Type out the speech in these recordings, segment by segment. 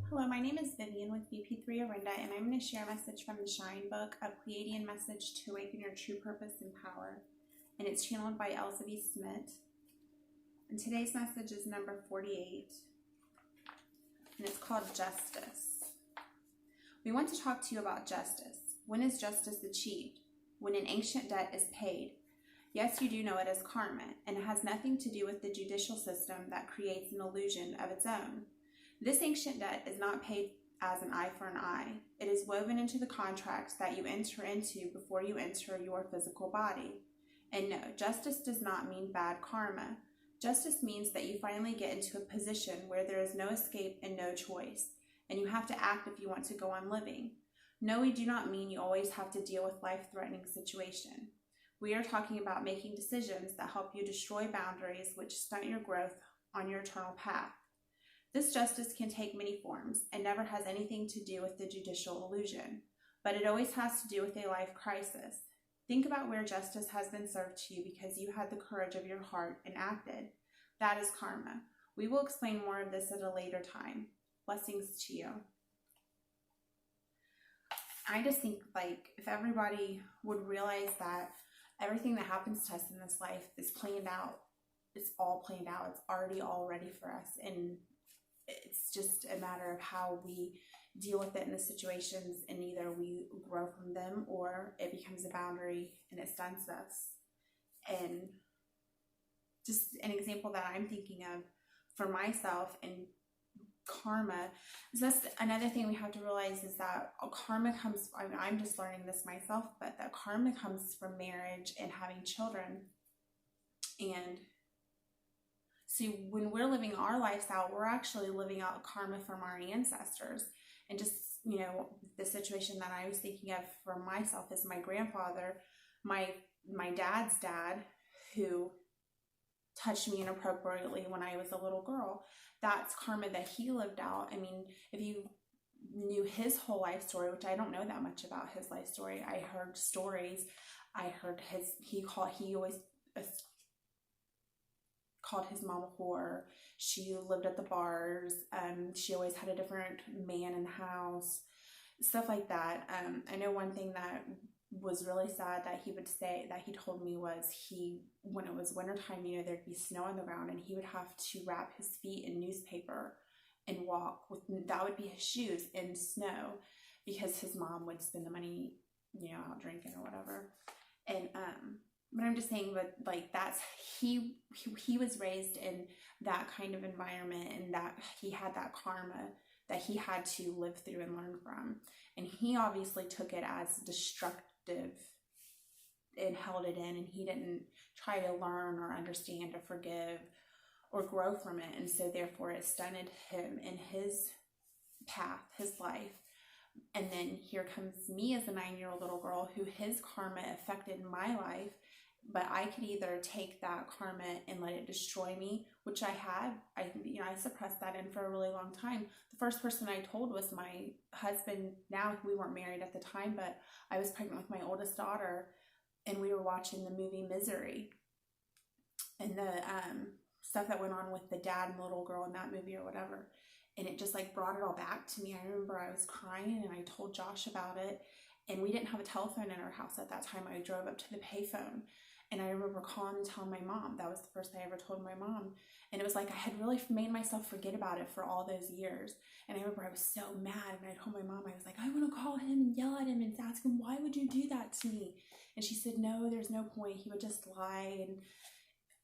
Hello, my name is Vivian with BP3 Arinda, and I'm going to share a message from the Shine book, a Pleiadian message to awaken your true purpose and power. And it's channeled by Elsabe Smit. And today's message is number 48, and it's called Justice. We want to talk to you about justice. When is justice achieved? When an ancient debt is paid. Yes, you do know it as karma, and it has nothing to do with the judicial system that creates an illusion of its own. This ancient debt is not paid as an eye for an eye. It is woven into the contracts that you enter into before you enter your physical body. And no, justice does not mean bad karma. Justice means that you finally get into a position where there is no escape and no choice, and you have to act if you want to go on living. No, we do not mean you always have to deal with life-threatening situation. We are talking about making decisions that help you destroy boundaries which stunt your growth on your eternal path. This justice can take many forms and never has anything to do with the judicial illusion, but it always has to do with a life crisis. Think about where justice has been served to you because you had the courage of your heart and acted. That is karma. We will explain more of this at a later time. Blessings to you. I just think, if everybody would realize that everything that happens to us in this life is planned out. It's all planned out. It's already all ready for us. And it's just a matter of how we deal with it in the situations, and either we grow from them or it becomes a boundary and it stunts us. And just an example that I'm thinking of for myself and karma is that's another thing we have to realize is that karma comes, I'm just learning this myself, but that karma comes from marriage and having children. And so when we're living our lives out, we're actually living out karma from our ancestors. And just, the situation that I was thinking of for myself is my grandfather, my dad's dad, who touched me inappropriately when I was a little girl. That's karma that he lived out. I mean, if you knew his whole life story, which I don't know that much about his life story, I heard stories. I heard he always called his mom a whore. She lived at the bars. She always had a different man in the house, stuff like that. I know one thing that was really sad that he would say, that he told me, was when it was wintertime, there'd be snow on the ground, and he would have to wrap his feet in newspaper and walk with, that would be his shoes, in snow, because his mom would spend the money, out drinking or whatever. And but I'm just saying that, that's, he was raised in that kind of environment, and that he had that karma that he had to live through and learn from. And he obviously took it as destructive and held it in, and he didn't try to learn or understand or forgive or grow from it. And so therefore it stunted him in his path, his life. And then here comes me as a 9-year-old little girl who his karma affected my life, but I could either take that karma and let it destroy me, which I had. I suppressed that in for a really long time. The first person I told was my husband. Now, we weren't married at the time, but I was pregnant with my oldest daughter, and we were watching the movie Misery, and the stuff that went on with the dad and the little girl in that movie or whatever. And it just brought it all back to me. I remember I was crying, and I told Josh about it, and we didn't have a telephone in our house at that time. I drove up to the payphone, and I remember calling and telling my mom. That was the first I ever told my mom. And it was like I had really made myself forget about it for all those years. And I remember I was so mad, and I told my mom, I was like, I want to call him and yell at him and ask him, why would you do that to me? And she said, no, there's no point. He would just lie and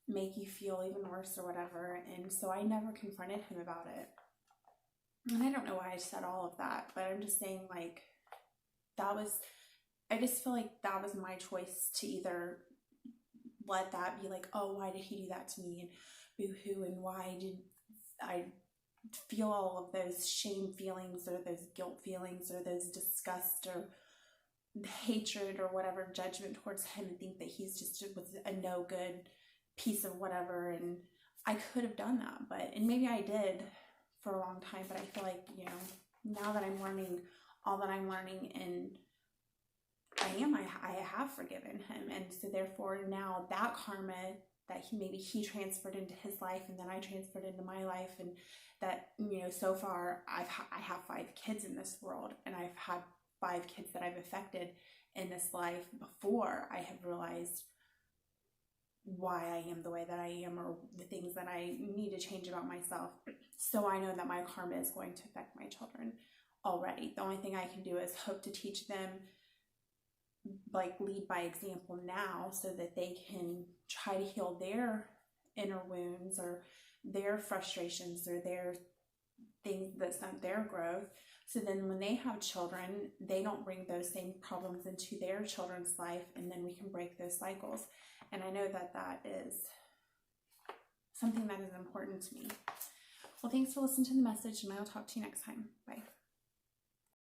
make you feel even worse or whatever. And so I never confronted him about it. And I don't know why I said all of that, but I'm just saying, I just feel like that was my choice to either let that be oh, why did he do that to me, and boo-hoo, and why did I feel all of those shame feelings or those guilt feelings or those disgust or hatred or whatever, judgment towards him, and think that he's just was a no good piece of whatever. And I could have done that, and maybe I did for a long time, but I feel like, now that I'm learning all that I'm learning, and I have forgiven him, and so therefore now that karma that he transferred into his life, and then I transferred into my life, and that, you know, so far I have 5 kids in this world, and I've had 5 kids that I've affected in this life before I have realized why I am the way that I am, or the things that I need to change about myself. So I know that my karma is going to affect my children already. The only thing I can do is hope to teach them, like lead by example now, so that they can try to heal their inner wounds or their frustrations or their things that stunt their growth. So then when they have children, they don't bring those same problems into their children's life, and then we can break those cycles. And I know that that is something that is important to me. Well, thanks for listening to the message, and I'll talk to you next time. Bye.